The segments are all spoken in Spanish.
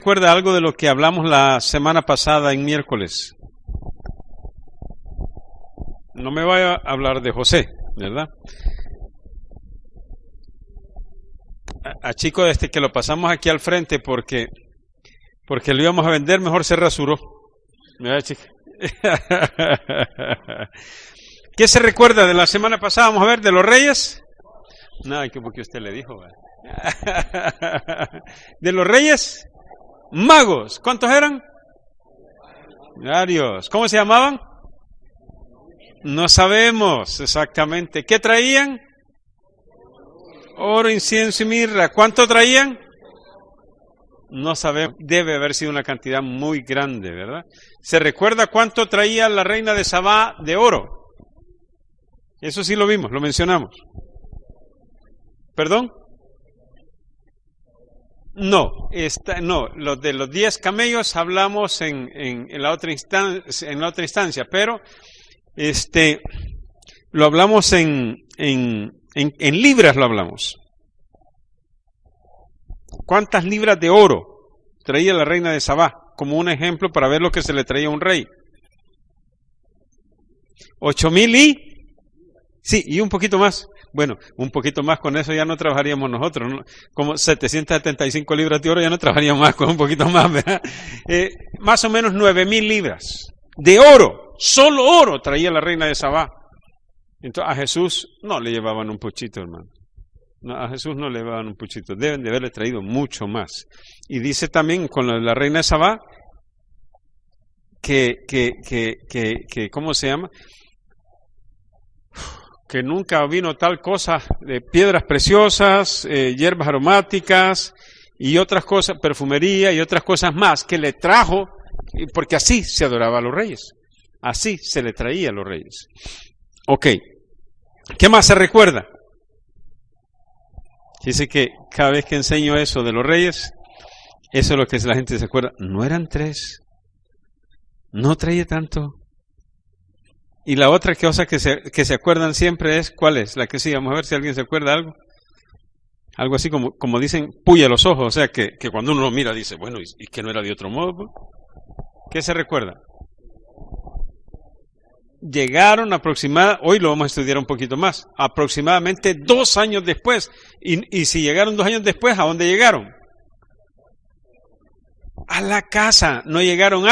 recuerda algo de lo que hablamos la semana pasada en miércoles? No me vaya a hablar de José, ¿verdad? A chico que lo pasamos aquí al frente porque lo íbamos a vender, mejor se rasuró. ¿Verdad, chica? ¿Qué se recuerda de la semana pasada? Vamos a ver, de los reyes. No, que porque usted le dijo. De los reyes magos. ¿Cuántos eran? Varios. ¿Cómo se llamaban? No sabemos exactamente. ¿Qué traían? Oro, incienso y mirra. ¿Cuánto traían? No sabemos. Debe haber sido una cantidad muy grande, ¿verdad? ¿Se recuerda cuánto traía la reina de Sabá de oro? Eso sí lo vimos, lo mencionamos. ¿Perdón? No, lo de los 10 camellos hablamos en la otra instancia, pero lo hablamos en libras, lo hablamos. ¿Cuántas libras de oro traía la reina de Sabá? Como un ejemplo para ver lo que se le traía a un rey. 8,000 y un poquito más. Bueno, un poquito más, con eso ya no trabajaríamos nosotros, ¿no? Como 775 libras de oro, ya no trabajaríamos más, con un poquito más, ¿verdad? Más o menos 9,000 libras de oro, solo oro traía la reina de Sabá. Entonces a Jesús no le llevaban un puchito, hermano. No, a Jesús no le llevaban un puchito, deben de haberle traído mucho más. Y dice también con la reina de Sabá que ¿cómo se llama? Que nunca vino tal cosa de piedras preciosas, hierbas aromáticas y otras cosas, perfumería y otras cosas más que le trajo, porque así se adoraba a los reyes, así se le traía a los reyes. Ok, ¿qué más se recuerda? Dice que cada vez que enseño eso de los reyes, eso es lo que la gente se acuerda. No eran 3, no traía tanto. Y la otra cosa que se acuerdan siempre es, ¿cuál es? La que sí, vamos a ver si alguien se acuerda algo. Algo así como dicen, puya los ojos, o sea que cuando uno lo mira dice, bueno, ¿y que no era de otro modo? ¿Qué se recuerda? Llegaron hoy lo vamos a estudiar un poquito más, aproximadamente 2 años después. Y si llegaron 2 años después, ¿a dónde llegaron? A la casa, no llegaron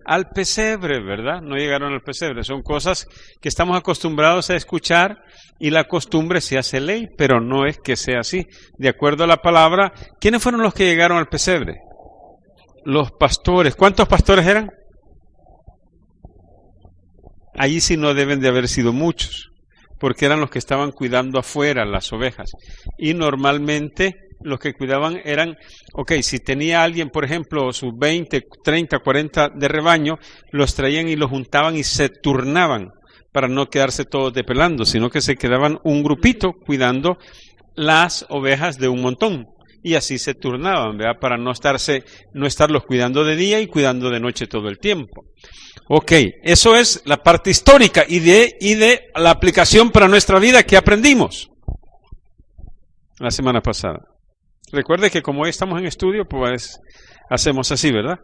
al pesebre, ¿verdad? No llegaron al pesebre. Son cosas que estamos acostumbrados a escuchar y la costumbre se hace ley, pero no es que sea así. De acuerdo a la palabra, ¿quiénes fueron los que llegaron al pesebre? Los pastores. ¿Cuántos pastores eran? Allí sí no deben de haber sido muchos, porque eran los que estaban cuidando afuera las ovejas. Y normalmente los que cuidaban eran, si tenía alguien, por ejemplo, sus 20, 30, 40 de rebaño, los traían y los juntaban y se turnaban para no quedarse todos depelando, sino que se quedaban un grupito cuidando las ovejas de un montón. Y así se turnaban, ¿verdad? Para no estarlos cuidando de día y cuidando de noche todo el tiempo. Eso es la parte histórica y de la aplicación para nuestra vida que aprendimos la semana pasada. Recuerde que como hoy estamos en estudio, pues hacemos así, ¿verdad?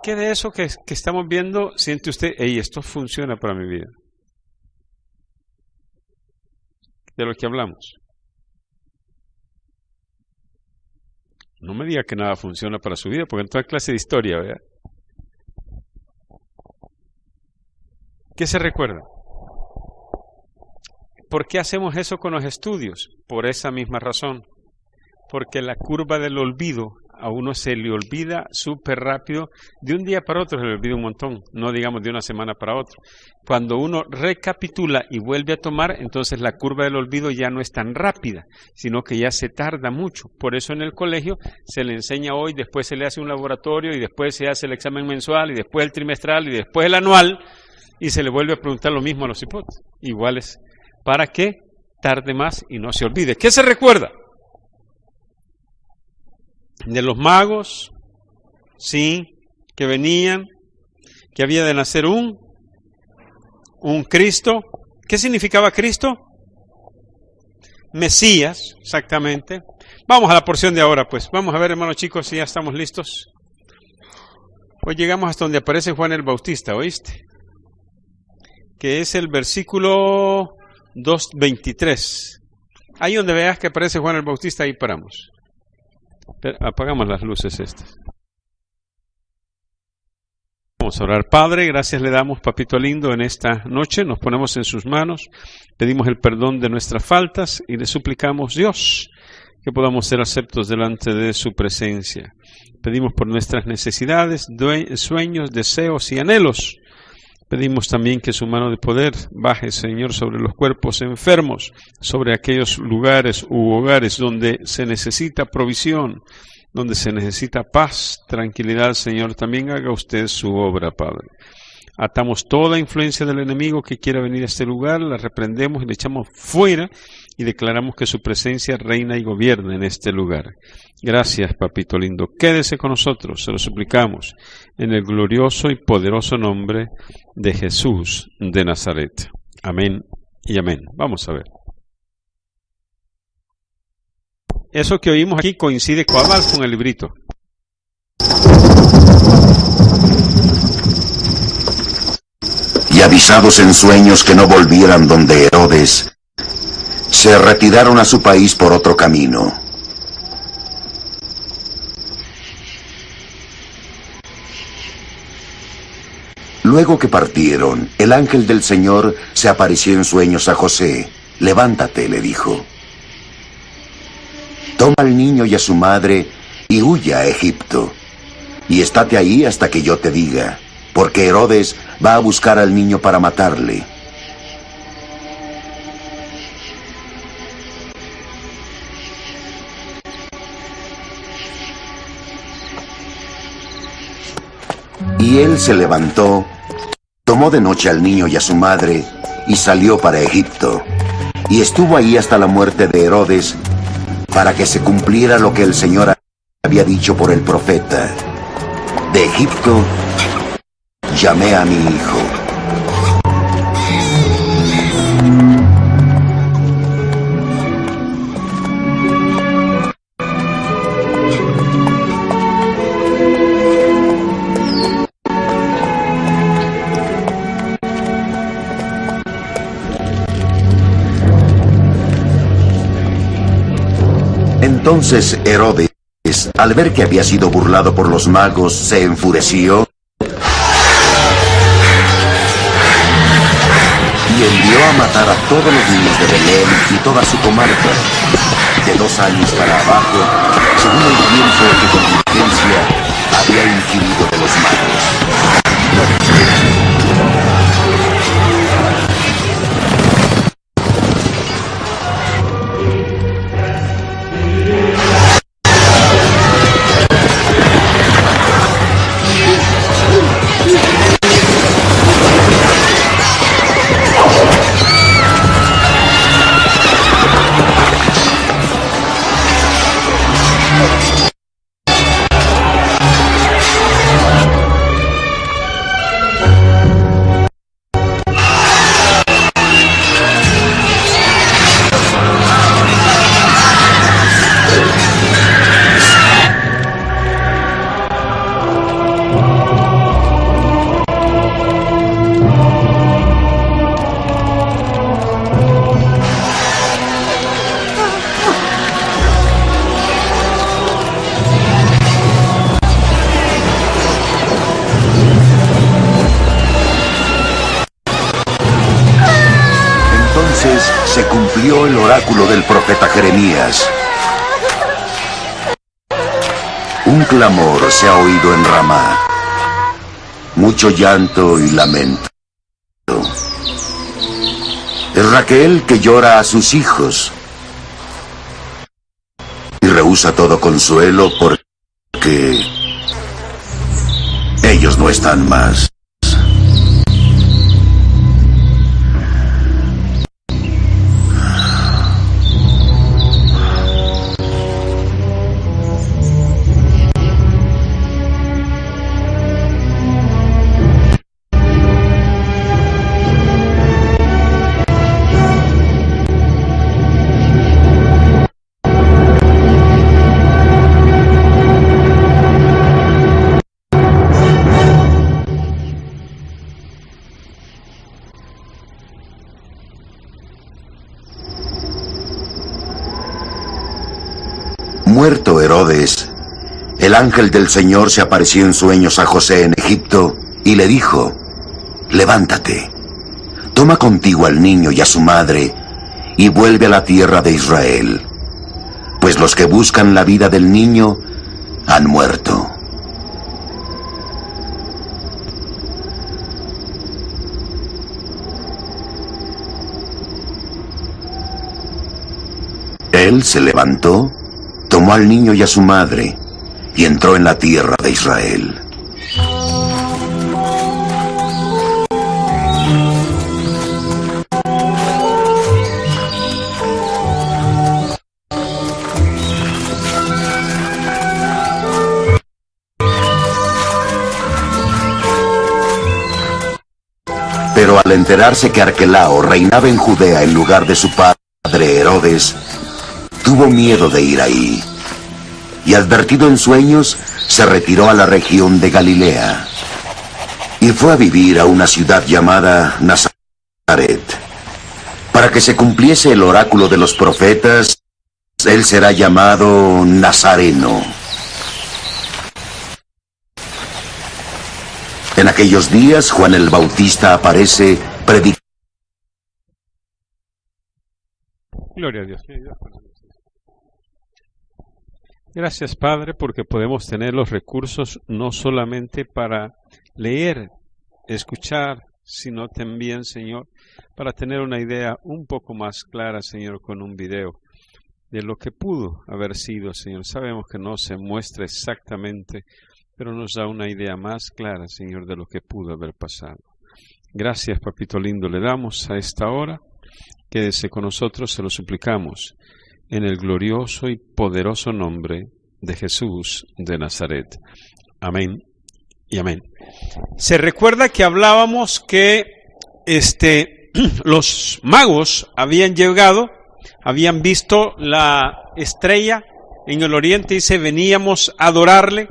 ¿Qué de eso que estamos viendo siente usted? Esto funciona para mi vida. De lo que hablamos. No me diga que nada funciona para su vida, porque en toda clase de historia, ¿verdad? ¿Qué se recuerda? ¿Por qué hacemos eso con los estudios? Por esa misma razón. Porque la curva del olvido, a uno se le olvida súper rápido. De un día para otro se le olvida un montón, no digamos de una semana para otra. Cuando uno recapitula y vuelve a tomar, entonces la curva del olvido ya no es tan rápida, sino que ya se tarda mucho. Por eso en el colegio se le enseña hoy, después se le hace un laboratorio y después se hace el examen mensual y después el trimestral y después el anual y se le vuelve a preguntar lo mismo a los hipotes, iguales, para que tarde más y no se olvide. ¿Qué se recuerda? De los magos, sí, que venían, que había de nacer un Cristo. ¿Qué significaba Cristo? Mesías, exactamente. Vamos a la porción de ahora, pues. Vamos a ver, hermanos chicos, si ya estamos listos. Hoy llegamos hasta donde aparece Juan el Bautista, ¿oíste? Que es el versículo 2:23. Ahí donde veas que aparece Juan el Bautista, ahí paramos. Pero apagamos las luces estas. Vamos a orar. Padre, gracias le damos, papito lindo, en esta noche. Nos ponemos en sus manos, pedimos el perdón de nuestras faltas y le suplicamos, Dios, que podamos ser aceptos delante de su presencia. Pedimos por nuestras necesidades, sueños, deseos y anhelos. Pedimos también que su mano de poder baje, Señor, sobre los cuerpos enfermos, sobre aquellos lugares u hogares donde se necesita provisión, donde se necesita paz, tranquilidad, Señor. También haga usted su obra, Padre. Atamos toda influencia del enemigo que quiera venir a este lugar, la reprendemos y le echamos fuera y declaramos que su presencia reina y gobierna en este lugar. Gracias, papito lindo. Quédese con nosotros, se lo suplicamos, en el glorioso y poderoso nombre de Jesús de Nazaret. Amén y amén. Vamos a ver. Eso que oímos aquí coincide con el librito. Y avisados en sueños que no volvieran donde Herodes, se retiraron a su país por otro camino. Luego que partieron, el ángel del Señor se apareció en sueños a José. Levántate, le dijo. Toma al niño y a su madre y huya a Egipto. Y estate ahí hasta que yo te diga, porque Herodes va a buscar al niño para matarle. Y él se levantó, tomó de noche al niño y a su madre, y salió para Egipto. Y estuvo ahí hasta la muerte de Herodes, para que se cumpliera lo que el Señor había dicho por el profeta. De Egipto llamé a mi hijo. Entonces Herodes, al ver que había sido burlado por los magos, se enfureció y envió a matar a todos los niños de Belén y toda su comarca, de 2 años para abajo, según el tiempo que con diligencia había inquirido de los magos. Se cumplió el oráculo del profeta Jeremías. Un clamor se ha oído en Ramá, mucho llanto y lamento. Es Raquel que llora a sus hijos y rehúsa todo consuelo porque ellos no están más. muerto Herodes, el ángel del Señor se apareció en sueños a José en Egipto y le dijo: levántate, toma contigo al niño y a su madre y vuelve a la tierra de Israel, pues los que buscan la vida del niño han muerto. Él se levantó, tomó al niño y a su madre y entró en la tierra de Israel. Pero al enterarse que Arquelao reinaba en Judea en lugar de su padre Herodes, tuvo miedo de ir ahí, y advertido en sueños, se retiró a la región de Galilea, y fue a vivir a una ciudad llamada Nazaret, para que se cumpliese el oráculo de los profetas: él será llamado Nazareno. En aquellos días, Juan el Bautista aparece predicando. Gloria a Dios. Gracias, Padre, porque podemos tener los recursos no solamente para leer, escuchar, sino también, Señor, para tener una idea un poco más clara, Señor, con un video de lo que pudo haber sido, Señor. Sabemos que no se muestra exactamente, pero nos da una idea más clara, Señor, de lo que pudo haber pasado. Gracias, Papito lindo, le damos a esta hora. Quédese con nosotros, se lo suplicamos, en el glorioso y poderoso nombre de Jesús de Nazaret. Amén y amén. Se recuerda que hablábamos que los magos habían llegado, habían visto la estrella en el oriente y se veníamos a adorarle.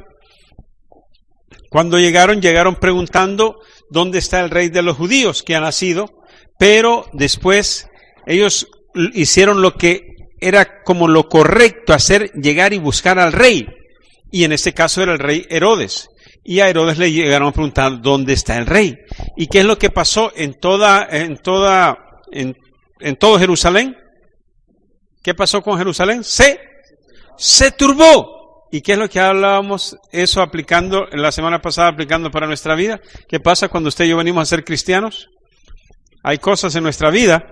Cuando llegaron preguntando dónde está el rey de los judíos que ha nacido, pero después ellos hicieron lo que era como lo correcto hacer, llegar y buscar al rey, y en este caso era el rey Herodes, y a Herodes le llegaron a preguntar dónde está el rey, y qué es lo que pasó en todo Jerusalén. ¿Qué pasó con Jerusalén? Se turbó. ¿Y qué es lo que hablábamos eso aplicando la semana pasada, aplicando para nuestra vida? ¿Qué pasa cuando usted y yo venimos a ser cristianos? Hay cosas en nuestra vida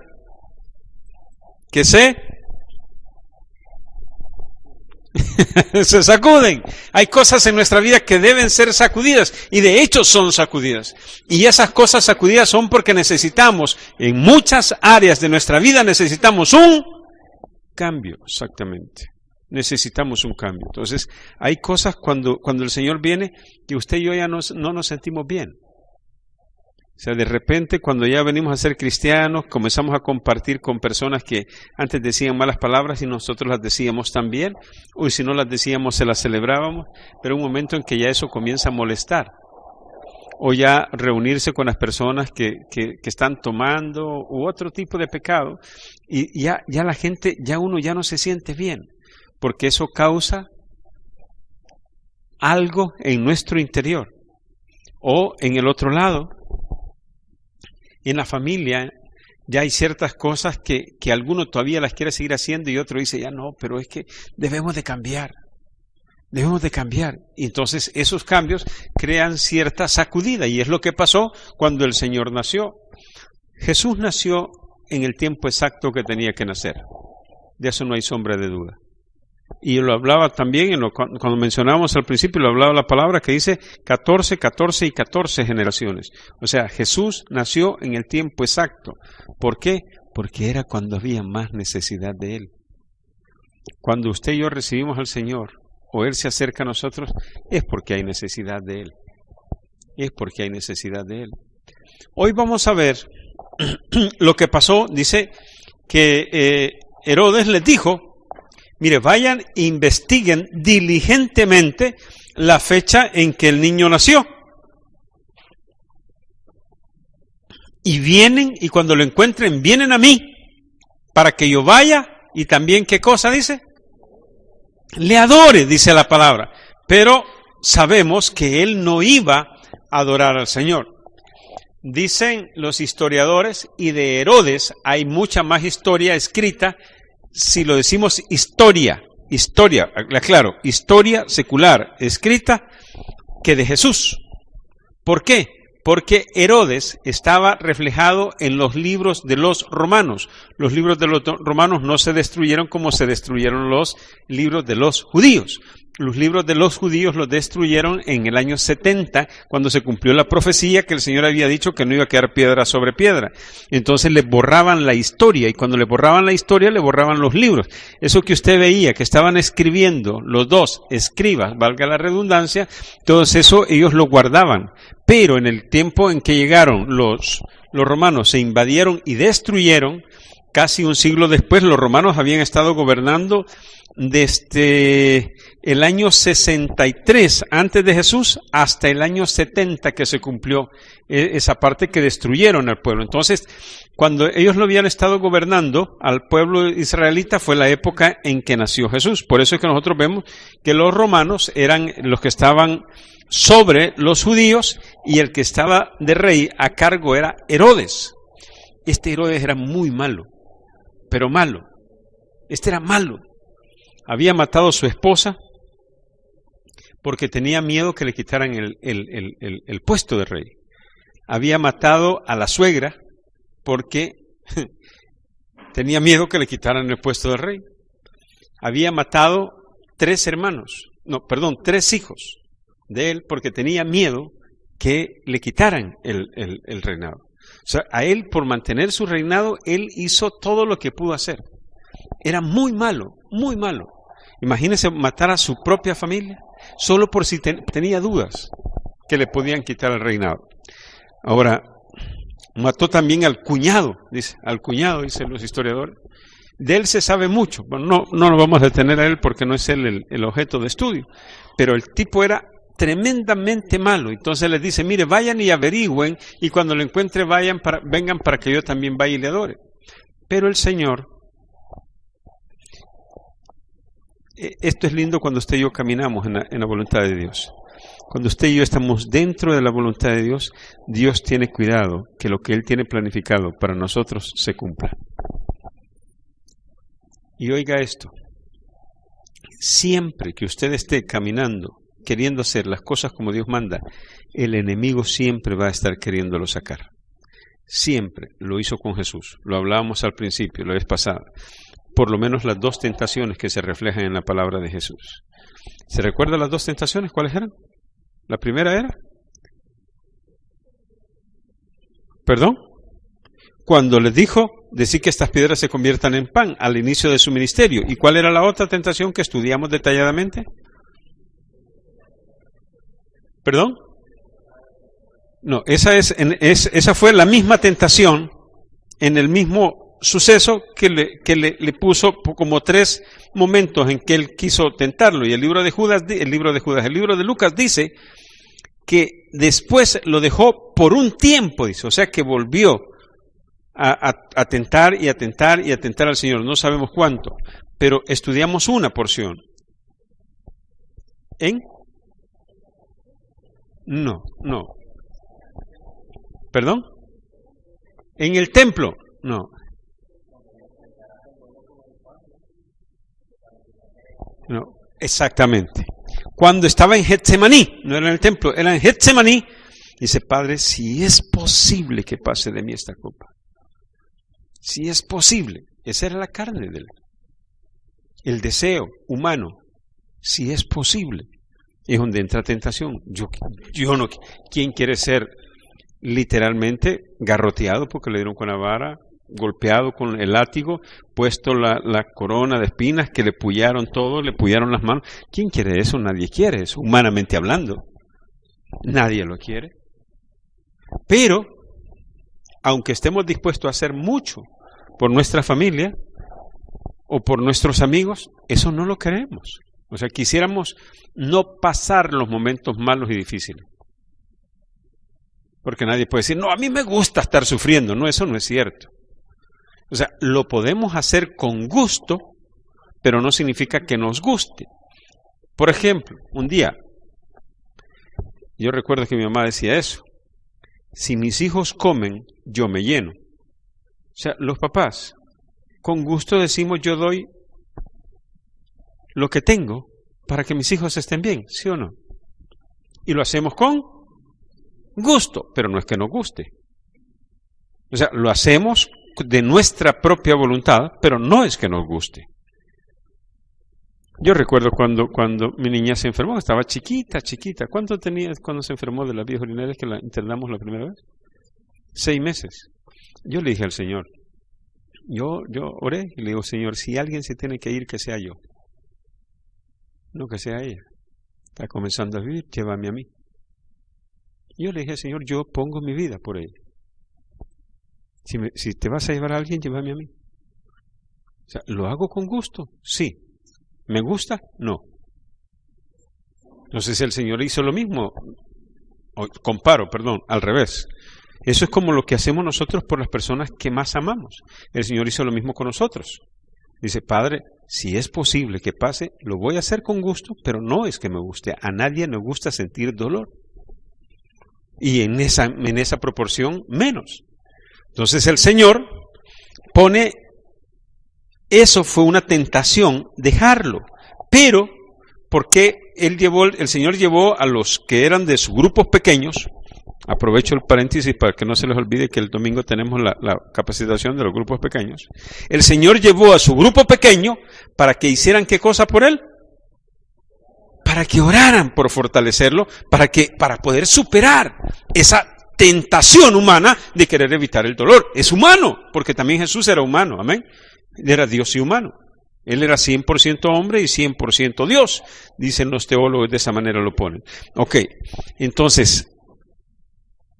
que se sacuden. Hay cosas en nuestra vida que deben ser sacudidas, y de hecho son sacudidas. Y esas cosas sacudidas son porque necesitamos, en muchas áreas de nuestra vida, necesitamos un cambio, exactamente. Necesitamos un cambio. Entonces, hay cosas cuando el Señor viene que usted y yo ya no nos sentimos bien. O sea, de repente, cuando ya venimos a ser cristianos, comenzamos a compartir con personas que antes decían malas palabras y nosotros las decíamos también, o si no las decíamos, se las celebrábamos, pero un momento en que ya eso comienza a molestar. O ya reunirse con las personas que están tomando u otro tipo de pecado, y ya la gente, uno ya no se siente bien, porque eso causa algo en nuestro interior. O en el otro lado, en la familia, ya hay ciertas cosas que alguno todavía las quiere seguir haciendo y otro dice, ya no, pero es que debemos de cambiar. Y entonces esos cambios crean cierta sacudida, y es lo que pasó cuando el Señor nació. Jesús nació en el tiempo exacto que tenía que nacer. De eso no hay sombra de duda. Y lo hablaba también, cuando mencionábamos al principio, lo hablaba la palabra que dice 14, 14 y 14 generaciones. O sea, Jesús nació en el tiempo exacto. ¿Por qué? Porque era cuando había más necesidad de Él. Cuando usted y yo recibimos al Señor, o Él se acerca a nosotros, es porque hay necesidad de Él. Hoy vamos a ver lo que pasó. Dice que Herodes les dijo, mire, vayan e investiguen diligentemente la fecha en que el niño nació. Y vienen, y cuando lo encuentren, vienen a mí, para que yo vaya, y también, ¿qué cosa dice? le adore, dice la palabra. Pero sabemos que él no iba a adorar al Señor. Dicen los historiadores, y de Herodes hay mucha más historia escrita, si lo decimos historia, claro, historia secular escrita, que de Jesús. ¿Por qué? Porque Herodes estaba reflejado en los libros de los romanos. Los libros de los romanos no se destruyeron como se destruyeron los libros de los judíos. Los libros de los judíos los destruyeron en el año 70, cuando se cumplió la profecía que el Señor había dicho que no iba a quedar piedra sobre piedra. Entonces le borraban la historia, y cuando le borraban la historia, le borraban los libros. Eso que usted veía, que estaban escribiendo los dos escribas, valga la redundancia, todo eso ellos lo guardaban. Pero en el tiempo en que llegaron los romanos, se invadieron y destruyeron, casi un siglo después, los romanos habían estado gobernando desde el año 63 antes de Jesús hasta el año 70 que se cumplió esa parte que destruyeron al pueblo. Entonces, cuando ellos lo habían estado gobernando al pueblo israelita, fue la época en que nació Jesús. Por eso es que nosotros vemos que los romanos eran los que estaban sobre los judíos, y el que estaba de rey a cargo era Herodes. Este Herodes era muy malo, pero malo. Este era malo. Había matado a su esposa porque tenía miedo que le quitaran el puesto de rey. Había matado a la suegra porque tenía miedo que le quitaran el puesto de rey. Había matado 3 hijos de él porque tenía miedo que le quitaran el reinado. O sea, a él, por mantener su reinado, él hizo todo lo que pudo hacer. Era muy malo, muy malo. Imagínese matar a su propia familia, solo por si tenía dudas que le podían quitar el reinado. Ahora, mató también al cuñado, dicen los historiadores. De él se sabe mucho. Bueno, no nos vamos a detener a él porque no es él el objeto de estudio. Pero el tipo era tremendamente malo. Entonces les dice, mire, vayan y averigüen, y cuando lo encuentre vengan para que yo también vaya y le adore. Pero el Señor, esto es lindo cuando usted y yo caminamos en la voluntad de Dios. Cuando usted y yo estamos dentro de la voluntad de Dios, Dios tiene cuidado que lo que Él tiene planificado para nosotros se cumpla. Y oiga esto, siempre que usted esté caminando, queriendo hacer las cosas como Dios manda, el enemigo siempre va a estar queriéndolo sacar. Siempre. Lo hizo con Jesús. Lo hablábamos al principio, la vez pasada. Por lo menos las 2 tentaciones que se reflejan en la palabra de Jesús. ¿Se recuerdan las 2 tentaciones? ¿Cuáles eran? La primera era, ¿perdón? Cuando les dijo, decir que estas piedras se conviertan en pan al inicio de su ministerio. ¿Y cuál era la otra tentación que estudiamos detalladamente? ¿Perdón? No, esa fue la misma tentación en el mismo suceso que le puso como 3 momentos en que él quiso tentarlo. Y el libro de Lucas dice que después lo dejó por un tiempo, dice, o sea que volvió a tentar y a tentar y a tentar al Señor. No sabemos cuánto, pero estudiamos una porción. No. ¿Perdón? ¿En el templo? No. No, exactamente. Cuando estaba en Getsemaní, no era en el templo, era en Getsemaní, dice, Padre, si es posible que pase de mí esta copa. Si es posible. Esa era la carne de él. El deseo humano. Si es posible. Es donde entra tentación. Yo no. ¿Quién quiere ser literalmente garroteado porque le dieron con la vara, golpeado con el látigo, puesto la corona de espinas, que le pullaron todo, le pullaron las manos? ¿Quién quiere eso? Nadie quiere eso, humanamente hablando. Nadie lo quiere. Pero, aunque estemos dispuestos a hacer mucho por nuestra familia o por nuestros amigos, eso no lo queremos. O sea, quisiéramos no pasar los momentos malos y difíciles. Porque nadie puede decir, no, a mí me gusta estar sufriendo. No, eso no es cierto. O sea, lo podemos hacer con gusto, pero no significa que nos guste. Por ejemplo, un día, yo recuerdo que mi mamá decía eso: si mis hijos comen, yo me lleno. O sea, los papás, con gusto decimos: yo doy lo que tengo para que mis hijos estén bien, ¿sí o no? Y lo hacemos con gusto, pero no es que nos guste. O sea, lo hacemos de nuestra propia voluntad, pero no es que nos guste. Yo recuerdo cuando mi niña se enfermó, estaba chiquita. ¿Cuánto tenía cuando se enfermó de las vías urinarias que la internamos la primera vez? 6 meses. Yo le dije al Señor, yo oré y le digo: Señor, si alguien se tiene que ir, que sea yo. No que sea ella. Está comenzando a vivir, llévame a mí. Yo le dije: Señor, yo pongo mi vida por ella. Si te vas a llevar a alguien, llévame a mí. O sea, ¿lo hago con gusto? Sí. ¿Me gusta? No. Entonces el Señor hizo lo mismo. Al revés. Eso es como lo que hacemos nosotros por las personas que más amamos. El Señor hizo lo mismo con nosotros. Dice: Padre, si es posible que pase, lo voy a hacer con gusto, pero no es que me guste. A nadie le gusta sentir dolor. Y en esa proporción, menos. Entonces el Señor pone, eso fue una tentación, dejarlo. Pero, porque el Señor llevó a los que eran de sus grupos pequeños. Aprovecho el paréntesis para que no se les olvide que el domingo tenemos la capacitación de los grupos pequeños. El Señor llevó a su grupo pequeño para que hicieran ¿qué cosa por él? Para que oraran por fortalecerlo, para poder superar esa tentación humana de querer evitar el dolor. Es humano, porque también Jesús era humano, amén. Él era Dios y humano. Él era 100% hombre y 100% Dios. Dicen los teólogos, de esa manera lo ponen. Ok, entonces,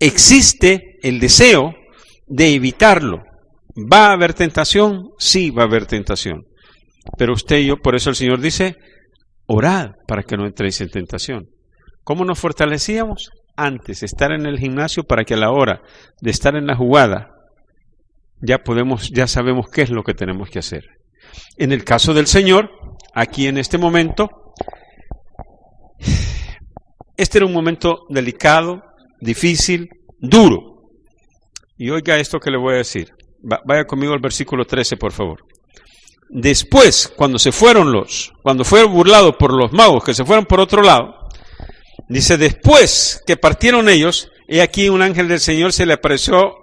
existe el deseo de evitarlo. ¿Va a haber tentación? Sí, va a haber tentación. Pero usted y yo, por eso el Señor dice: orad para que no entréis en tentación. ¿Cómo nos fortalecíamos? Antes, estar en el gimnasio para que a la hora de estar en la jugada ya sabemos qué es lo que tenemos que hacer. En el caso del Señor, aquí en este momento, este era un momento delicado, difícil, duro. Y oiga esto que le voy a decir. Vaya conmigo al versículo 13, por favor. Después, cuando fue burlado por los magos que se fueron por otro lado, dice: después que partieron ellos, he aquí un ángel del Señor se le apareció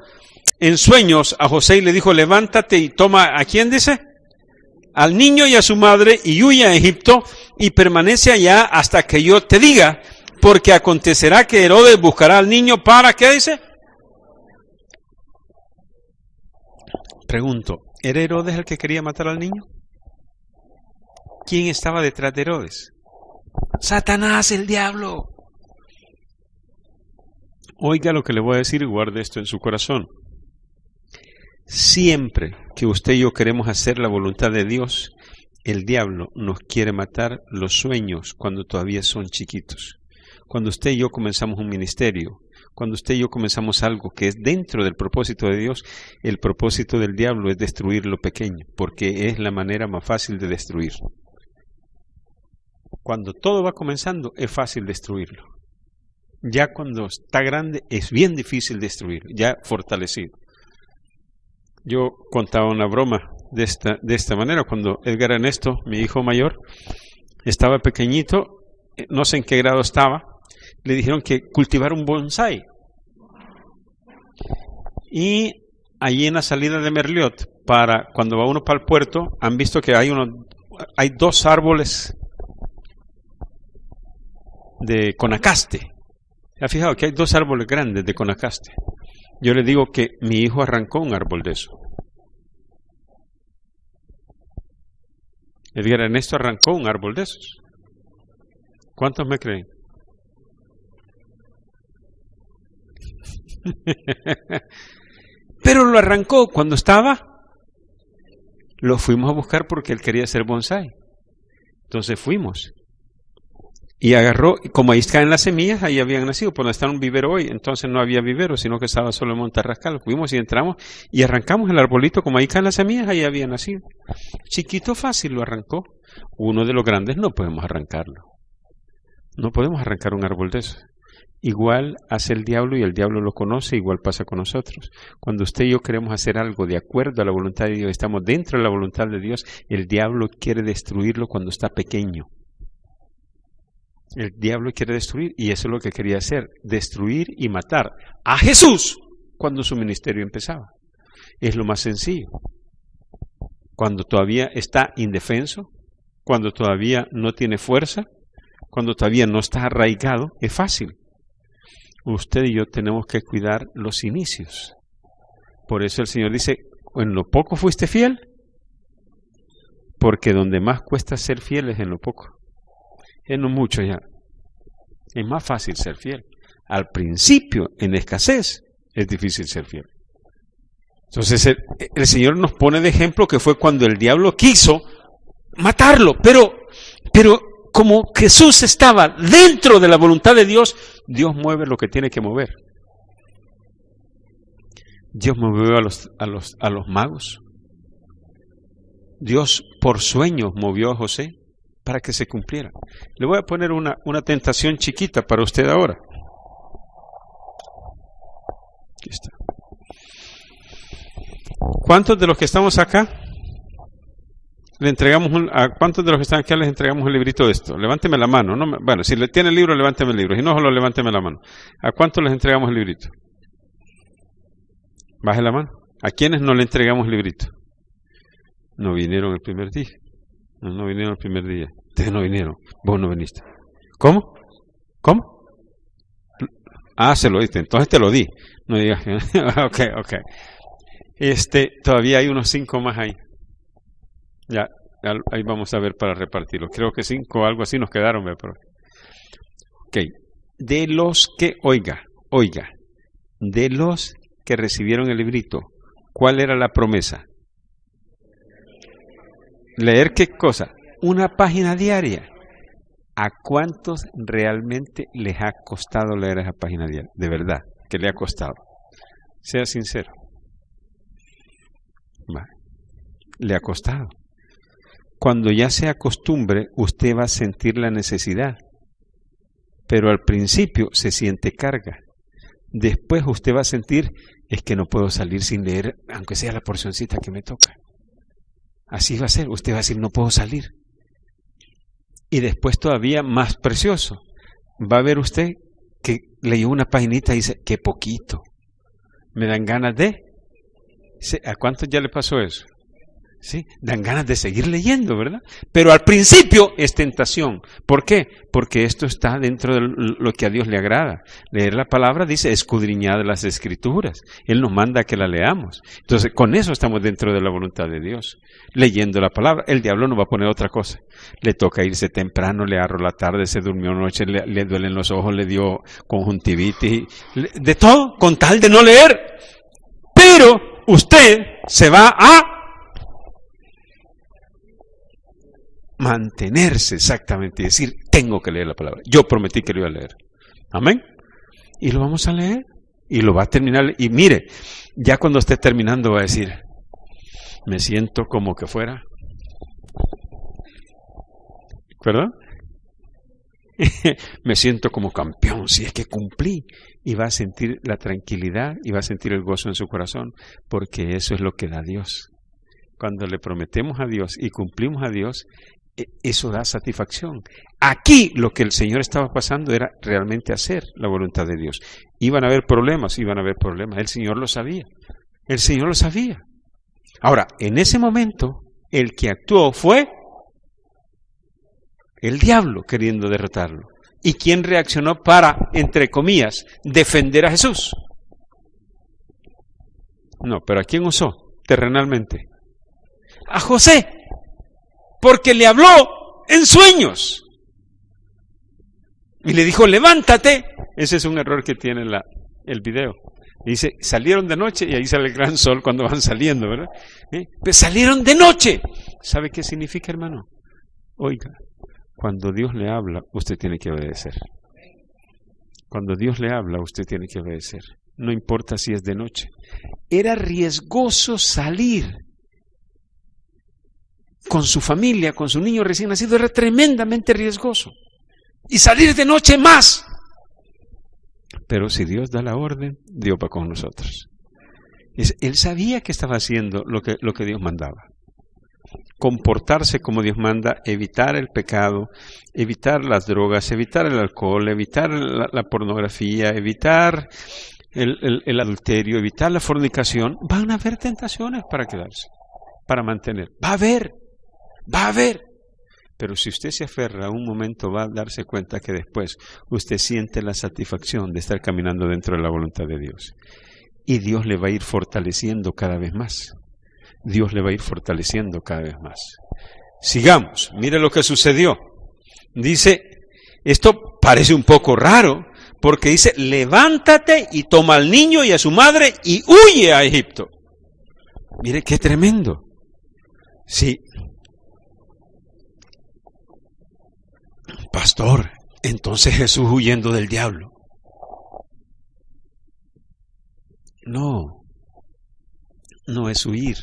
en sueños a José y le dijo: levántate y toma, ¿a quién dice? Al niño y a su madre, y huye a Egipto y permanece allá hasta que yo te diga, porque acontecerá que Herodes buscará al niño para, ¿qué dice? Pregunto, ¿era Herodes el que quería matar al niño? ¿Quién estaba detrás de Herodes? Satanás, el diablo. Oiga lo que le voy a decir y guarde esto en su corazón. Siempre que usted y yo queremos hacer la voluntad de Dios, el diablo nos quiere matar los sueños cuando todavía son chiquitos. Cuando usted y yo comenzamos un ministerio, cuando usted y yo comenzamos algo que es dentro del propósito de Dios, el propósito del diablo es destruir lo pequeño, porque es la manera más fácil de destruir. Cuando todo va comenzando, es fácil destruirlo. Ya cuando está grande, es bien difícil destruirlo, ya fortalecido. Yo contaba una broma de esta manera. Cuando Edgar Ernesto, mi hijo mayor, estaba pequeñito, no sé en qué grado estaba, le dijeron que cultivara un bonsái. Y allí en la salida de Merliot, cuando va uno para el puerto, han visto que hay 2 árboles de conacaste. ¿Se ha fijado que hay 2 árboles grandes de conacaste? Yo le digo que mi hijo arrancó un árbol de eso. Edgar Ernesto arrancó un árbol de esos. ¿Cuántos me creen? Pero lo arrancó cuando lo fuimos a buscar porque él quería hacer bonsái. Entonces fuimos. Y agarró, como ahí caen las semillas, ahí habían nacido, por donde está un vivero hoy, entonces no había vivero, sino que estaba solo en Monterrascal. Fuimos y entramos y arrancamos el arbolito, como ahí caen las semillas, ahí había nacido. Chiquito, fácil, lo arrancó. Uno de los grandes no podemos arrancarlo. No podemos arrancar un árbol de eso. Igual hace el diablo y el diablo lo conoce, igual pasa con nosotros. Cuando usted y yo queremos hacer algo de acuerdo a la voluntad de Dios, estamos dentro de la voluntad de Dios, el diablo quiere destruirlo cuando está pequeño. El diablo quiere destruir, y eso es lo que quería hacer, destruir y matar a Jesús cuando su ministerio empezaba. Es lo más sencillo. Cuando todavía está indefenso, cuando todavía no tiene fuerza, cuando todavía no está arraigado, es fácil. Usted y yo tenemos que cuidar los inicios. Por eso el Señor dice, en lo poco fuiste fiel, porque donde más cuesta ser fiel es en lo poco. En lo mucho ya. Es más fácil ser fiel. Al principio, en escasez, es difícil ser fiel. Entonces el Señor nos pone de ejemplo que fue cuando el diablo quiso matarlo, pero como Jesús estaba dentro de la voluntad de Dios, Dios mueve lo que tiene que mover. Dios movió a los magos. Dios por sueños movió a José para que se cumpliera. Le voy a poner una tentación chiquita para usted ahora. Aquí está. ¿Cuántos de los que estamos acá le entregamos a cuántos de los que están acá les entregamos el librito de esto? Levánteme la mano. No, bueno, si le tiene el libro, levánteme el libro. Si no, solo levánteme la mano. ¿A cuántos les entregamos el librito? Baje la mano. ¿A quiénes no le entregamos el librito? No vinieron el primer día. No vinieron el primer día. Ustedes no vinieron. Vos no viniste. ¿Cómo? ¿Cómo? Ah, se lo diste. Entonces te lo di. No digas que... Ok. Todavía hay unos 5 más ahí. Ya, ahí vamos a ver para repartirlo. Creo que 5 o algo así nos quedaron. Pero... Ok. De los que, oiga, de los que recibieron el librito, ¿cuál era la promesa? ¿Leer qué cosa? Una página diaria. ¿A cuántos realmente les ha costado leer esa página diaria? De verdad, que le ha costado. Sea sincero. Le ha costado. Cuando ya se acostumbre, usted va a sentir la necesidad. Pero al principio se siente carga. Después usted va a sentir, es que no puedo salir sin leer, aunque sea la porcioncita que me toca. Así va a ser, usted va a decir, no puedo salir. Y después todavía más precioso, va a ver usted que leyó una paginita y dice, qué poquito. Me dan ganas de... ¿A cuántos ya le pasó eso? Sí, dan ganas de seguir leyendo, ¿verdad? Pero al principio es tentación. ¿Por qué? Porque esto está dentro de lo que a Dios le agrada. Leer la palabra dice escudriñad las escrituras. Él nos manda a que la leamos. Entonces, con eso estamos dentro de la voluntad de Dios. Leyendo la palabra. El diablo no va a poner otra cosa. Le toca irse temprano, le agarró la tarde, se durmió anoche, le duelen los ojos, le dio conjuntivitis, de todo, con tal de no leer. Pero usted se va a mantenerse exactamente y decir, tengo que leer la palabra. Yo prometí que lo iba a leer. Amén. Y lo vamos a leer. Y lo va a terminar. Y mire, ya cuando esté terminando va a decir, me siento como que fuera. ¿Verdad? Me siento como campeón, si es que cumplí. Y va a sentir la tranquilidad y va a sentir el gozo en su corazón, porque eso es lo que da Dios. Cuando le prometemos a Dios y cumplimos a Dios, eso da satisfacción. Aquí lo que el Señor estaba pasando era realmente hacer la voluntad de Dios. Iban a haber problemas. El Señor lo sabía. El Señor lo sabía. Ahora, en ese momento, el que actuó fue el diablo queriendo derrotarlo. ¿Y quién reaccionó para, entre comillas, defender a Jesús? No, pero ¿a quién usó terrenalmente? A José, porque le habló en sueños y le dijo, levántate. Ese es un error que tiene el video. Dice, salieron de noche, y ahí sale el gran sol cuando van saliendo, ¿verdad? Pues salieron de noche. ¿Sabe qué significa, hermano? Oiga, cuando Dios le habla, usted tiene que obedecer. Cuando Dios le habla, usted tiene que obedecer. No importa si es de noche. Era riesgoso salir con su familia, con su niño recién nacido, era tremendamente riesgoso. y salir de noche más. Pero si Dios da la orden, Dios va con nosotros. Él sabía que estaba haciendo lo que Dios mandaba. Comportarse como Dios manda, evitar el pecado, evitar las drogas, evitar el alcohol, evitar la pornografía, evitar el adulterio, evitar la fornicación. Van a haber tentaciones para quedarse, para mantener. Va a haber. Pero si usted se aferra a un momento, va a darse cuenta que después usted siente la satisfacción de estar caminando dentro de la voluntad de Dios. Y Dios le va a ir fortaleciendo cada vez más. Dios le va a ir fortaleciendo cada vez más. Sigamos, mire lo que sucedió. Dice, esto parece un poco raro, porque dice, levántate y toma al niño y a su madre y huye a Egipto. Mire qué tremendo. Sí. Pastor, entonces Jesús huyendo del diablo. No es huir.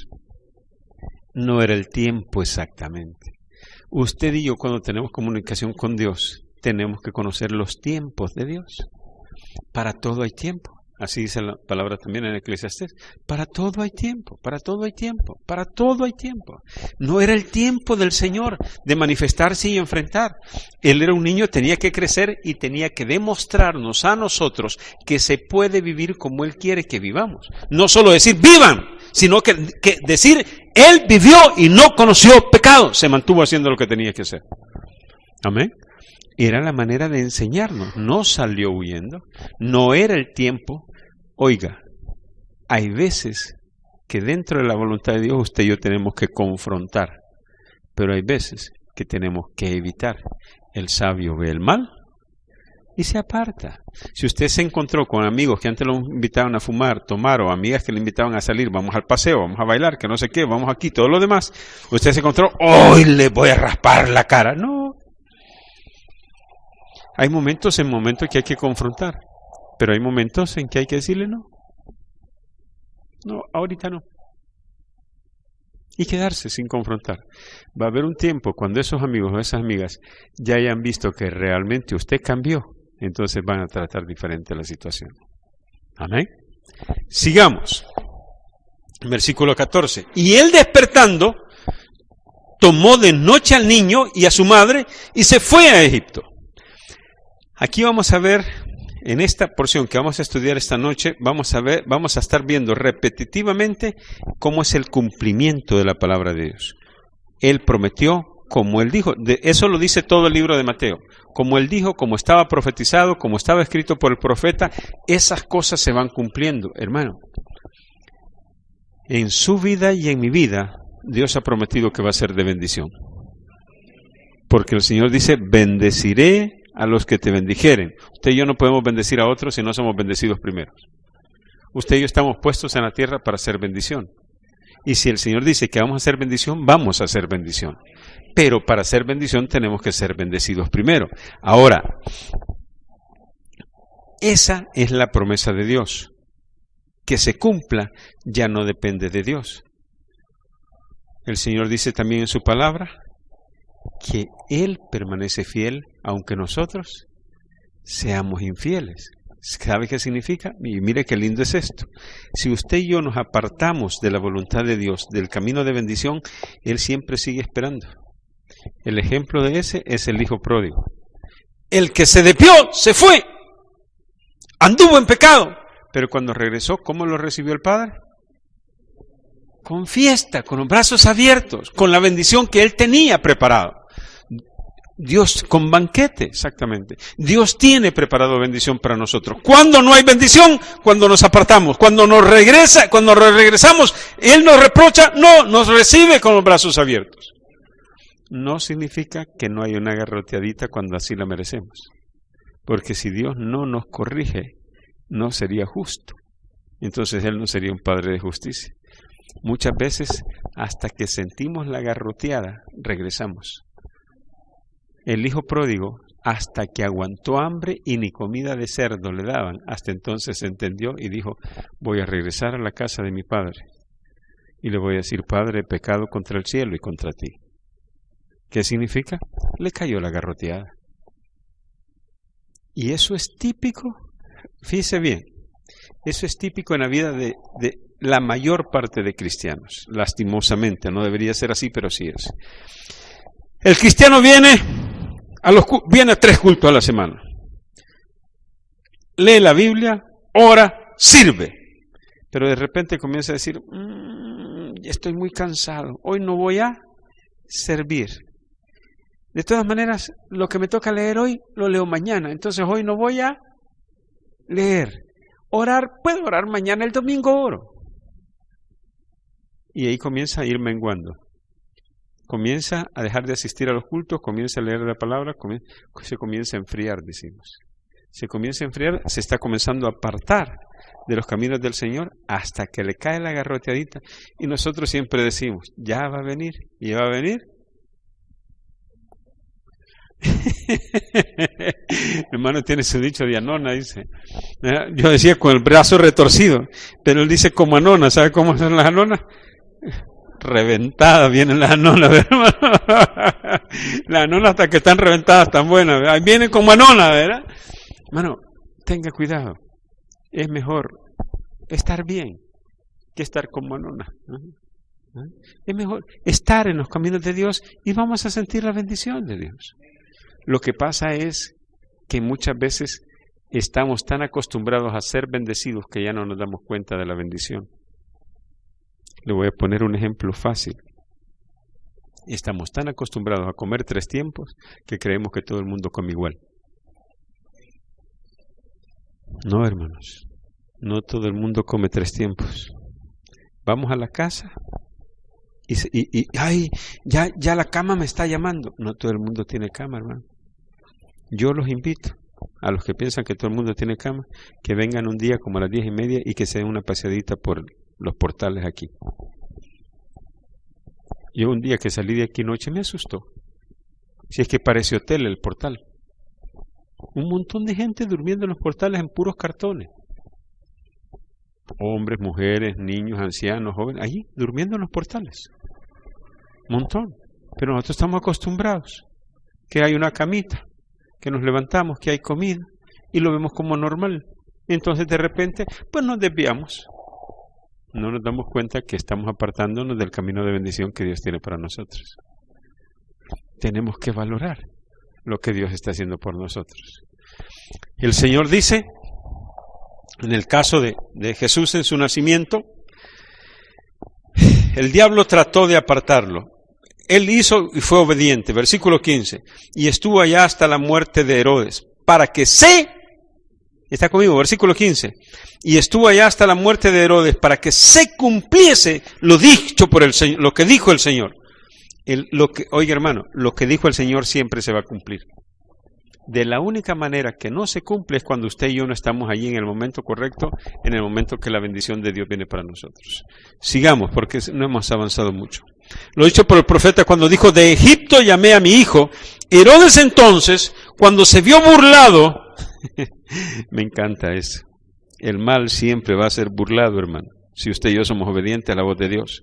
No era el tiempo exactamente. Usted y yo, cuando tenemos comunicación con Dios, tenemos que conocer los tiempos de Dios. Para todo hay tiempo. Así dice la palabra también en Eclesiastés. Para todo hay tiempo, para todo hay tiempo, para todo hay tiempo. No era el tiempo del Señor de manifestarse y enfrentar. Él era un niño, tenía que crecer y tenía que demostrarnos a nosotros que se puede vivir como Él quiere que vivamos. No solo decir, vivan, sino que decir, Él vivió y no conoció pecado. Se mantuvo haciendo lo que tenía que hacer. Amén. Era la manera de enseñarnos, no salió huyendo, no era el tiempo. Oiga, hay veces que dentro de la voluntad de Dios usted y yo tenemos que confrontar, pero hay veces que tenemos que evitar. El sabio ve el mal y se aparta. Si usted se encontró con amigos que antes lo invitaban a fumar, tomar, o amigas que le invitaban a salir, vamos al paseo, vamos a bailar, que no sé qué, vamos aquí, todo lo demás, usted se encontró, hoy le voy a raspar la cara. No. Hay momentos que hay que confrontar, pero hay momentos en que hay que decirle no. No, ahorita no. Y quedarse sin confrontar. Va a haber un tiempo cuando esos amigos o esas amigas ya hayan visto que realmente usted cambió, entonces van a tratar diferente la situación. Amén. Sigamos. Versículo 14. Y él despertando, tomó de noche al niño y a su madre y se fue a Egipto. Aquí vamos a ver, en esta porción que vamos a estudiar esta noche, vamos a estar viendo repetitivamente cómo es el cumplimiento de la palabra de Dios. Él prometió, como Él dijo, eso lo dice todo el libro de Mateo, como Él dijo, como estaba profetizado, como estaba escrito por el profeta, esas cosas se van cumpliendo, hermano. En su vida y en mi vida, Dios ha prometido que va a ser de bendición. Porque el Señor dice, bendeciré a los que te bendijeren. Usted y yo no podemos bendecir a otros si no somos bendecidos primero. Usted y yo estamos puestos en la tierra para hacer bendición. Y si el Señor dice que vamos a hacer bendición, vamos a hacer bendición. Pero para hacer bendición tenemos que ser bendecidos primero. Ahora, esa es la promesa de Dios. Que se cumpla ya no depende de Dios. El Señor dice también en su palabra que Él permanece fiel aunque nosotros seamos infieles. ¿Sabe qué significa? Y mire qué lindo es esto. Si usted y yo nos apartamos de la voluntad de Dios, del camino de bendición, Él siempre sigue esperando. El ejemplo de ese es el hijo pródigo. El que se desvió, se fue, anduvo en pecado, pero cuando regresó, ¿cómo lo recibió el Padre? Con fiesta, con los brazos abiertos, con la bendición que Él tenía preparado. Dios, con banquete, exactamente. Dios tiene preparado bendición para nosotros. ¿Cuándo no hay bendición? Cuando nos apartamos. Cuando regresamos, Él nos reprocha, no, nos recibe con los brazos abiertos. No significa que no hay una garroteadita cuando así la merecemos. Porque si Dios no nos corrige, no sería justo. Entonces Él no sería un Padre de justicia. Muchas veces, hasta que sentimos la garroteada, regresamos. El hijo pródigo, hasta que aguantó hambre y ni comida de cerdo le daban, hasta entonces entendió y dijo, voy a regresar a la casa de mi padre. Y le voy a decir, Padre, he pecado contra el cielo y contra ti. ¿Qué significa? Le cayó la garroteada. Y eso es típico, fíjese bien, eso es típico en la vida de la mayor parte de cristianos, lastimosamente, no debería ser así, pero sí es. El cristiano viene a 3 cultos a la semana, lee la Biblia, ora, sirve, pero de repente comienza a decir, estoy muy cansado, hoy no voy a servir. De todas maneras, lo que me toca leer hoy, lo leo mañana. Entonces hoy no voy a leer. Orar, puedo orar mañana, el domingo oro. Y ahí comienza a ir menguando. Comienza a dejar de asistir a los cultos, comienza a leer la palabra, se comienza a enfriar, decimos. Se comienza a enfriar, se está comenzando a apartar de los caminos del Señor hasta que le cae la garroteadita. Y nosotros siempre decimos, ya va a venir, y va a venir. Hermano tiene su dicho de Anona, dice. Yo decía con el brazo retorcido, pero él dice como Anona. ¿Sabe cómo son las Anonas? Reventadas vienen las Anonas, ¿verdad? Las Anonas hasta que están reventadas están buenas, ¿verdad? Vienen como Anona, ¿verdad? Hermano, tenga cuidado. Es mejor estar bien que estar como Anona. Es mejor estar en los caminos de Dios y vamos a sentir la bendición de Dios. Lo que pasa es que muchas veces estamos tan acostumbrados a ser bendecidos que ya no nos damos cuenta de la bendición. Le voy a poner un ejemplo fácil. Estamos tan acostumbrados a comer 3 tiempos que creemos que todo el mundo come igual. No, hermanos, no todo el mundo come 3 tiempos. Vamos a la casa ay, ya la cama me está llamando. No todo el mundo tiene cama, hermano. Yo los invito a los que piensan que todo el mundo tiene cama, que vengan un día como a las 10:30 y que se den una paseadita por los portales aquí. Yo un día que salí de aquí noche me asustó. Si es que parece hotel el portal. Un montón de gente durmiendo en los portales en puros cartones. Hombres, mujeres, niños, ancianos, jóvenes, allí durmiendo en los portales. Un montón. Pero nosotros estamos acostumbrados que hay una camita, que nos levantamos, que hay comida, y lo vemos como normal. Entonces de repente, pues nos desviamos. No nos damos cuenta que estamos apartándonos del camino de bendición que Dios tiene para nosotros. Tenemos que valorar lo que Dios está haciendo por nosotros. El Señor dice, en el caso de Jesús en su nacimiento, el diablo trató de apartarlo. Él hizo y fue obediente, versículo 15, y estuvo allá hasta la muerte de Herodes, para que está conmigo, versículo 15, y estuvo allá hasta la muerte de Herodes, para que se cumpliese lo dicho por el Señor, lo que dijo el Señor. Oiga hermano, lo que dijo el Señor siempre se va a cumplir. De la única manera que no se cumple es cuando usted y yo no estamos allí en el momento correcto, en el momento que la bendición de Dios viene para nosotros. Sigamos, porque no hemos avanzado mucho. Lo dicho por el profeta cuando dijo, de Egipto llamé a mi hijo. Herodes entonces, cuando se vio burlado, me encanta eso. El mal siempre va a ser burlado, hermano, si usted y yo somos obedientes a la voz de Dios.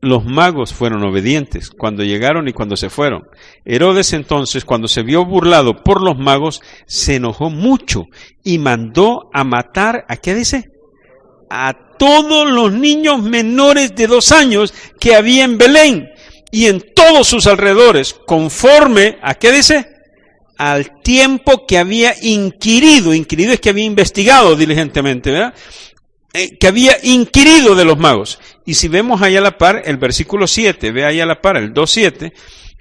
Los magos fueron obedientes cuando llegaron y cuando se fueron. Herodes entonces, cuando se vio burlado por los magos, se enojó mucho y mandó a matar, ¿a qué dice? A todos los niños menores de 2 años que había en Belén y en todos sus alrededores, conforme, ¿a qué dice? Al tiempo que había inquirido. Inquirido es que había investigado diligentemente, ¿verdad? Que había inquirido de los magos. Y si vemos allá a la par el versículo 7, ve allá a la par el 2:7,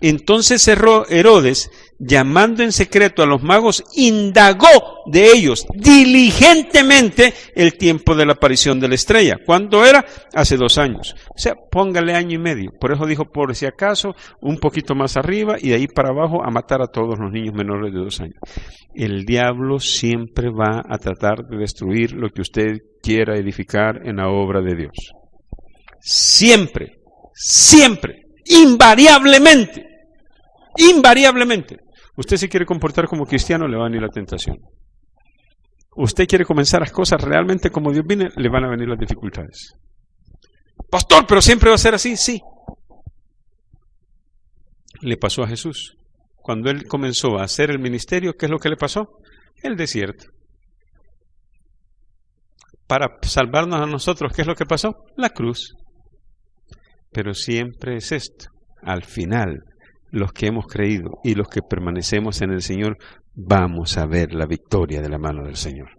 entonces Herodes, llamando en secreto a los magos, indagó de ellos diligentemente el tiempo de la aparición de la estrella. ¿Cuándo era? Hace 2 años. O sea, póngale 1 año y medio. Por eso dijo, por si acaso, un poquito más arriba y de ahí para abajo a matar a todos los niños menores de 2 años. El diablo siempre va a tratar de destruir lo que usted quiera edificar en la obra de Dios. Siempre, siempre, invariablemente. Usted se quiere comportar como cristiano, le va a venir la tentación. Usted quiere comenzar las cosas realmente como Dios viene, le van a venir las dificultades. Pastor, pero siempre va a ser así, sí. Le pasó a Jesús. Cuando él comenzó a hacer el ministerio, ¿qué es lo que le pasó? El desierto. Para salvarnos a nosotros, ¿qué es lo que pasó? La cruz. Pero siempre es esto. Al final, los que hemos creído y los que permanecemos en el Señor, vamos a ver la victoria de la mano del Señor.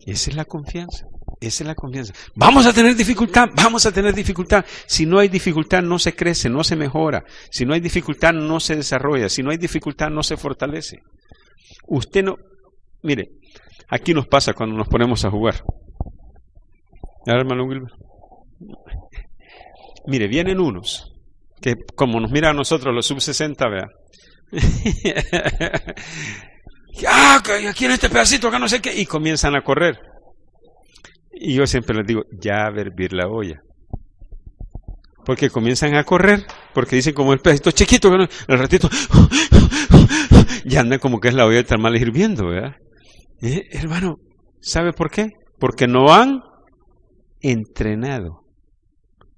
Esa es la confianza. Esa es la confianza. Vamos a tener dificultad, vamos a tener dificultad. Si no hay dificultad, no se crece, no se mejora. Si no hay dificultad, no se desarrolla. Si no hay dificultad, no se fortalece. Usted no... Mire, aquí nos pasa cuando nos ponemos a jugar. A ver, hermano Wilber. Mire, vienen unos que como nos miran a nosotros los sub-60, vea. Que aquí en este pedacito, que no sé qué, y comienzan a correr. Y yo siempre les digo, ya a hervir la olla. Porque comienzan a correr, porque dicen como el pedacito chiquito, que no, el ratito, ya andan como que es la olla de tamales hirviendo, ¿verdad? Hermano, ¿sabe por qué? Porque no han entrenado.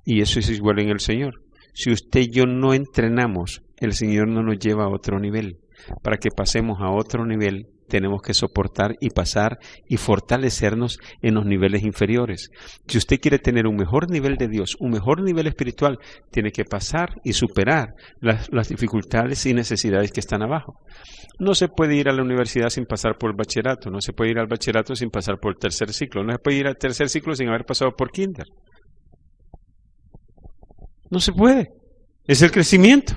Y eso es igual en el Señor. Si usted y yo no entrenamos, el Señor no nos lleva a otro nivel. Para que pasemos a otro nivel, tenemos que soportar y pasar y fortalecernos en los niveles inferiores. Si usted quiere tener un mejor nivel de Dios, un mejor nivel espiritual, tiene que pasar y superar las dificultades y necesidades que están abajo. No se puede ir a la universidad sin pasar por el bachillerato, no se puede ir al bachillerato sin pasar por el tercer ciclo, no se puede ir al tercer ciclo sin haber pasado por kinder. No se puede. Es el crecimiento.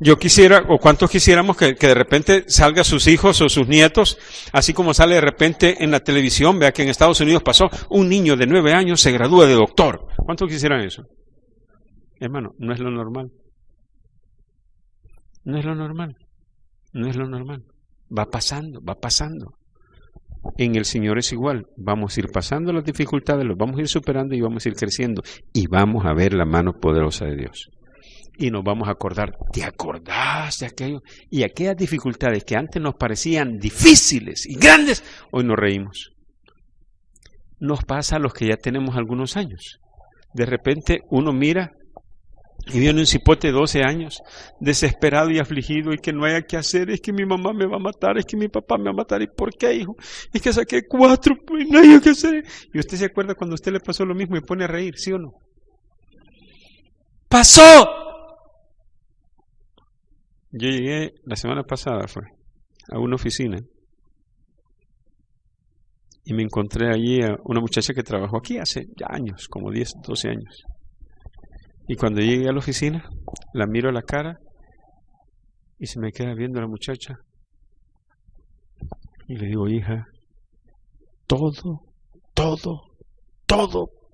Yo quisiera, o cuántos quisiéramos que de repente salga sus hijos o sus nietos, así como sale de repente en la televisión, vea que en Estados Unidos pasó, un niño de 9 años se gradúa de doctor. ¿Cuántos quisieran eso? Hermano, no es lo normal. No es lo normal. No es lo normal. Va pasando, va pasando. En el Señor es igual. Vamos a ir pasando las dificultades, los vamos a ir superando y vamos a ir creciendo. Y vamos a ver la mano poderosa de Dios. Y nos vamos a acordar, ¿te acordás de aquello? Y aquellas dificultades que antes nos parecían difíciles y grandes, hoy nos reímos. Nos pasa a los que ya tenemos algunos años. De repente uno mira y viene un cipote de 12 años, desesperado y afligido, y que no haya que hacer, es que mi mamá me va a matar, es que mi papá me va a matar, ¿y por qué, hijo? Es que saqué 4, pues no hay que hacer. Y usted se acuerda cuando a usted le pasó lo mismo y pone a reír, ¿sí o no? ¡Pasó! Yo llegué la semana pasada, a una oficina, y me encontré allí a una muchacha que trabajó aquí hace ya años, como 10, 12 años. Y cuando llegué a la oficina, la miro a la cara y se me queda viendo la muchacha. Y le digo, hija, todo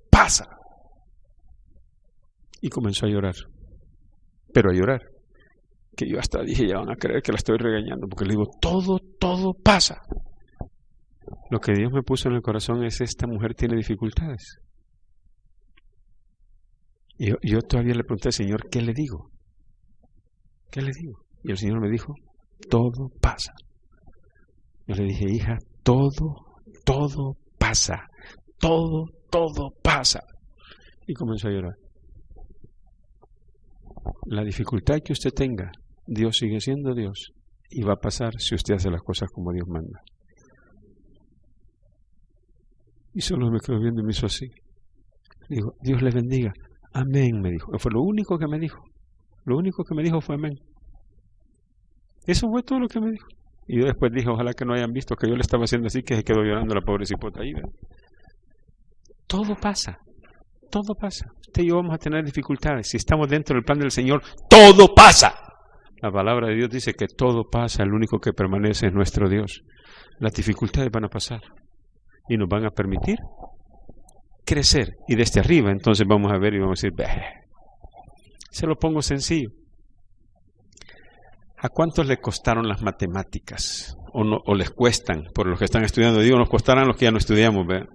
pasa. Y comenzó a llorar, pero a llorar. Que yo hasta dije, ya van a creer que la estoy regañando, porque le digo, todo pasa. Lo que Dios me puso en el corazón es, esta mujer tiene dificultades. Y yo todavía le pregunté al Señor, ¿qué le digo? ¿Qué le digo? Y el Señor me dijo, todo pasa. Yo le dije, hija, todo pasa. Todo pasa. Y comenzó a llorar. La dificultad que usted tenga, Dios sigue siendo Dios y va a pasar si usted hace las cosas como Dios manda. Y solo me quedo viendo y me hizo así. Digo, Dios le bendiga. Amén, me dijo. Fue lo único que me dijo. Lo único que me dijo fue amén. Eso fue todo lo que me dijo. Y yo después dije, ojalá que no hayan visto que yo le estaba haciendo así, que se quedó llorando la pobre cipota ahí. ¿Verdad? Todo pasa. Todo pasa. Usted y yo vamos a tener dificultades. Si estamos dentro del plan del Señor, todo pasa. La palabra de Dios dice que todo pasa. El único que permanece es nuestro Dios. Las dificultades van a pasar y nos van a permitir crecer. Y desde arriba entonces vamos a ver y vamos a decir, se lo pongo sencillo. ¿A cuántos le costaron las matemáticas? O les cuestan, por los que están estudiando. Digo, nos costarán los que ya no estudiamos, ¿verdad?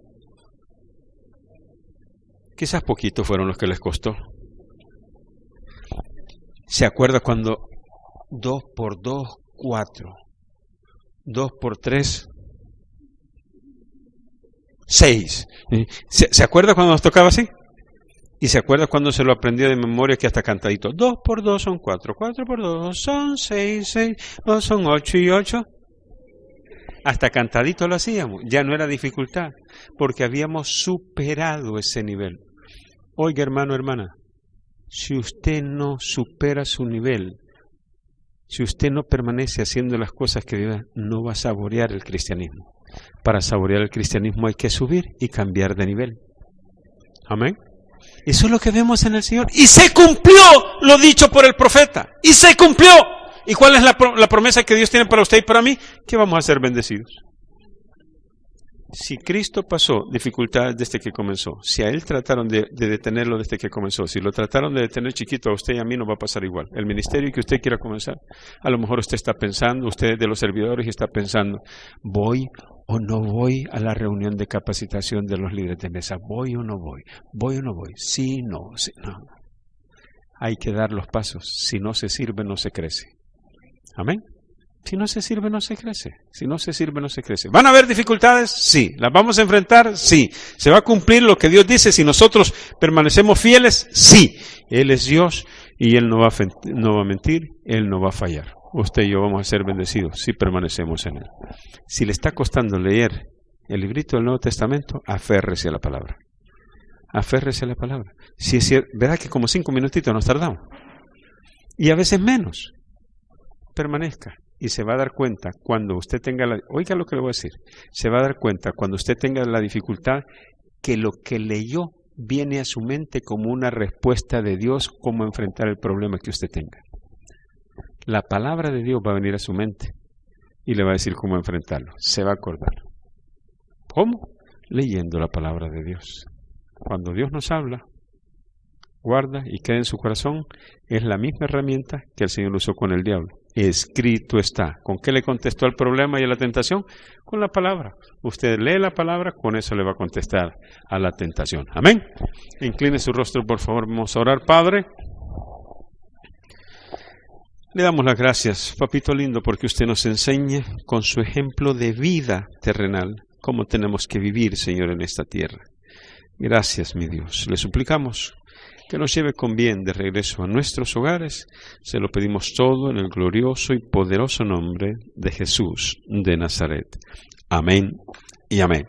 Quizás poquitos fueron los que les costó. ¿Se acuerda cuando 2 por 2, 4? 2 por 3, 6. ¿Se acuerda cuando nos tocaba así? ¿Y se acuerda cuando se lo aprendió de memoria que hasta cantadito? 2 por 2 son 4, 4 por 2 son 6, 6 son 8 y 8. Hasta cantadito lo hacíamos, ya no era dificultad, porque habíamos superado ese nivel. Oiga, hermano, hermana, si usted no supera su nivel, si usted no permanece haciendo las cosas que vive, no va a saborear el cristianismo. Para saborear el cristianismo hay que subir y cambiar de nivel. Amén. Eso es lo que vemos en el Señor. Y se cumplió lo dicho por el profeta. Y se cumplió. ¿Y cuál es la promesa que Dios tiene para usted y para mí? Que vamos a ser bendecidos. Si Cristo pasó dificultades desde que comenzó, si a Él trataron de detenerlo desde que comenzó, si lo trataron de detener chiquito, a usted y a mí nos va a pasar igual. El ministerio que usted quiera comenzar, a lo mejor usted está pensando, usted de los servidores está pensando, ¿voy o no voy a la reunión de capacitación de los líderes de mesa? ¿Voy o no voy? ¿Voy o no voy? Sí, no, sí, no. Hay que dar los pasos. Si no se sirve, no se crece. Amén. Si no se sirve, no se crece. Si no se sirve, no se crece. ¿Van a haber dificultades? Sí. ¿Las vamos a enfrentar? Sí. ¿Se va a cumplir lo que Dios dice si nosotros permanecemos fieles? Sí. Él es Dios y Él no va a mentir, Él no va a fallar. Usted y yo vamos a ser bendecidos si permanecemos en Él. Si le está costando leer el librito del Nuevo Testamento, aférrese a la palabra. Aférrese a la palabra. Si es cierto, ¿verdad que como 5 minutitos nos tardamos? Y a veces menos. Permanezca. Y se va a dar cuenta cuando usted tenga oiga lo que le voy a decir, se va a dar cuenta cuando usted tenga la dificultad que lo que leyó viene a su mente como una respuesta de Dios, cómo enfrentar el problema que usted tenga. La palabra de Dios va a venir a su mente y le va a decir cómo enfrentarlo. Se va a acordar. ¿Cómo? Leyendo la palabra de Dios. Cuando Dios nos habla, guarda y queda en su corazón, es la misma herramienta que el Señor usó con el diablo. Escrito está. ¿Con qué le contestó al problema y a la tentación? Con la palabra. Usted lee la palabra, con eso le va a contestar a la tentación. Amén. Incline su rostro, por favor. Vamos a orar, Padre. Le damos las gracias, papito lindo, porque usted nos enseña con su ejemplo de vida terrenal cómo tenemos que vivir, Señor, en esta tierra. Gracias, mi Dios. Le suplicamos que nos lleve con bien de regreso a nuestros hogares. Se lo pedimos todo en el glorioso y poderoso nombre de Jesús de Nazaret. Amén y amén.